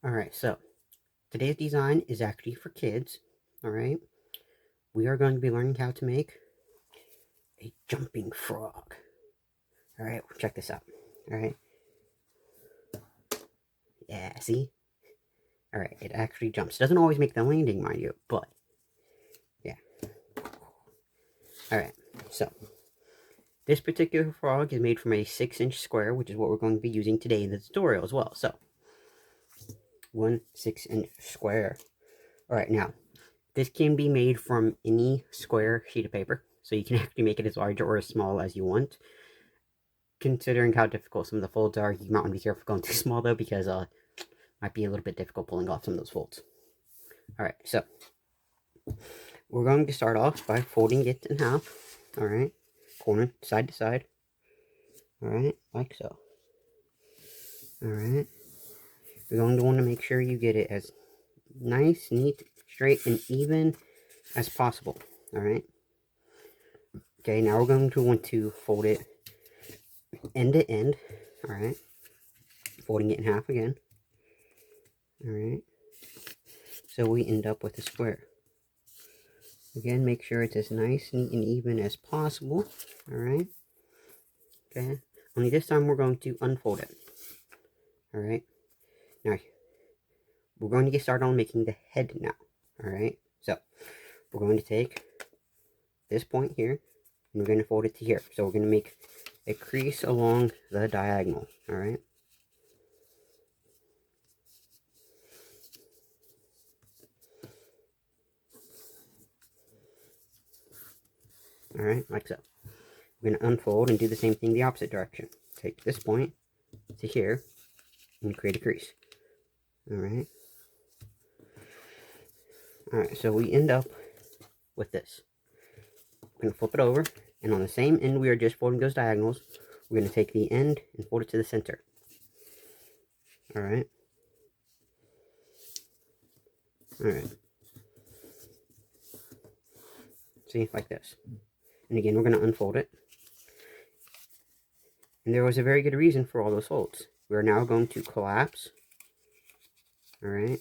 Alright, so today's design is actually for kids. Alright, we are going to be learning how to make a jumping frog. Alright, check this out. Alright, yeah, see? Alright, it actually jumps. Doesn't always make the landing, mind you, but yeah. Alright, so this particular frog is made from a 6-inch square, which is what we're going to be using today in the tutorial as well. So, 1 6-inch square. Alright, now, this can be made from any square sheet of paper, so you can actually make it as large or as small as you want. Considering how difficult some of the folds are, you might want to be careful going too small though, because might be a little bit difficult pulling off some of those folds. Alright, so we're going to start off by folding it in half. Alright, corner side to side. Alright, like so. Alright, you're going to want to make sure you get it as nice, neat, straight, and even as possible. Alright. Okay, now we're going to want to fold it end to end. Alright. Folding it in half again. Alright. So we end up with a square. Again, make sure it's as nice, neat, and even as possible. Alright. Okay. Only this time we're going to unfold it. Alright. Now, we're going to get started on making the head now. Alright. So, we're going to take this point here, and we're going to fold it to here. So, we're going to make a crease along the diagonal. Alright. Alright, like so. We're going to unfold and do the same thing the opposite direction. Take this point to here and create a crease. Alright. Alright, so we end up with this. We're going to flip it over, and on the same end we are just folding those diagonals, we're going to take the end and fold it to the center. Alright. Alright. See, like this. And again, we're going to unfold it. And there was a very good reason for all those folds. We're now going to collapse. Alright.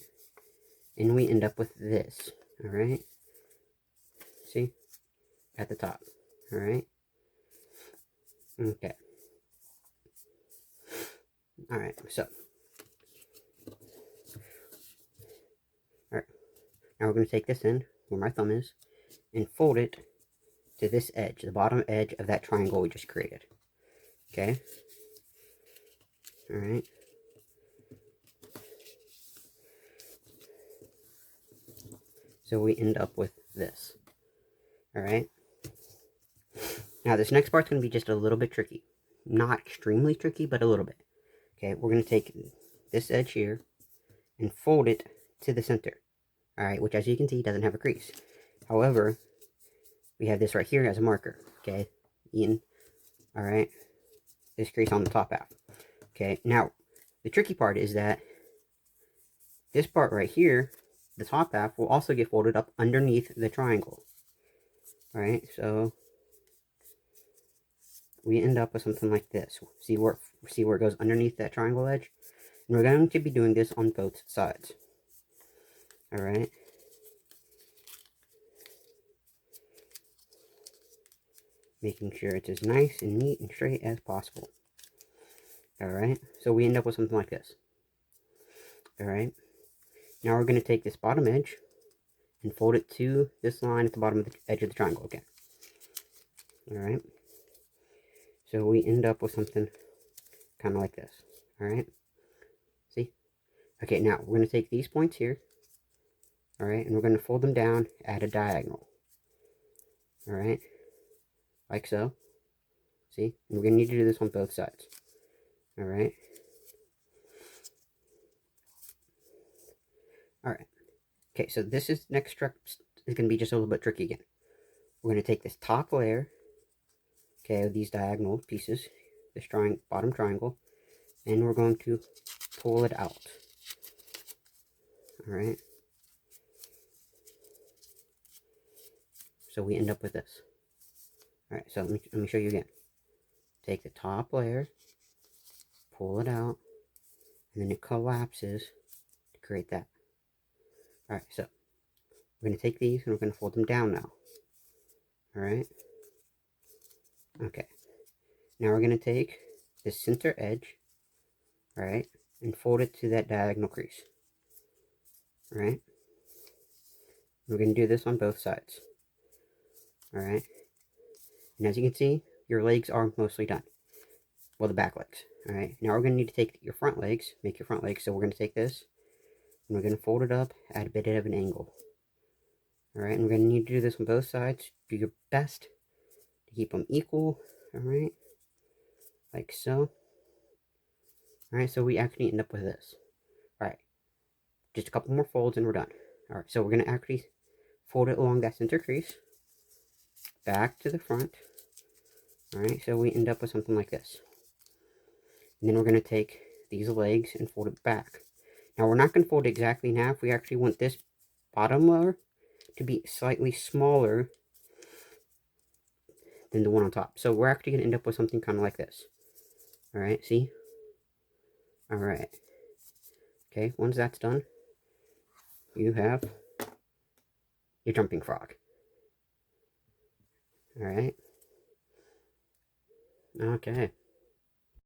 And we end up with this. Alright. See? At the top. Alright. Okay. Alright, so. Alright. Now we're going to take this end, where my thumb is, and fold it to this edge, the bottom edge of that triangle we just created. Okay? Alright. So we end up with this. Alright? Now this next part's going to be just a little bit tricky. Not extremely tricky, but a little bit. Okay, we're going to take this edge here and fold it to the center. Alright, which as you can see doesn't have a crease. However, we have this right here as a marker. Okay, alright, this crease on the top half. Okay, now the tricky part is that this part right here, the top half, will also get folded up underneath the triangle. Alright, so we end up with something like this. See where it goes underneath that triangle edge? And we're going to be doing this on both sides. Alright. Making sure it's as nice and neat and straight as possible. Alright, so we end up with something like this. Alright, now we're going to take this bottom edge and fold it to this line at the bottom of the edge of the triangle again. Alright, so we end up with something kind of like this. Alright, see? Okay, now we're going to take these points here. Alright, and we're going to fold them down at a diagonal. Alright, like so. See? And we're going to need to do this on both sides. Alright. Alright. Okay, so this is next step is going to be just a little bit tricky again. We're going to take this top layer, okay, of these diagonal pieces, this bottom triangle, and we're going to pull it out. Alright. So we end up with this. Alright, so let me show you again. Take the top layer, pull it out, and then it collapses create that. Alright, so we're going to take these and we're going to fold them down now. Alright? Okay. Now we're going to take this center edge, right, and fold it to that diagonal crease. Alright? We're going to do this on both sides. Alright? And as you can see, your legs are mostly done. Well, the back legs. Alright? Now we're going to need to take your front legs, make your front legs. So we're going to take this, and we're going to fold it up at a bit of an angle. Alright? And we're going to need to do this on both sides. Do your best to keep them equal. Alright? Like so. Alright, so we actually end up with this. Alright. Just a couple more folds and we're done. Alright, so we're going to actually fold it along that center crease. Back to the front. Alright, so we end up with something like this. And then we're going to take these legs and fold it back. Now, we're not going to fold it exactly in half. We actually want this bottom layer to be slightly smaller than the one on top. So we're actually going to end up with something kind of like this. Alright, see? Alright. Okay, once that's done, you have your jumping frog. Alright. Okay.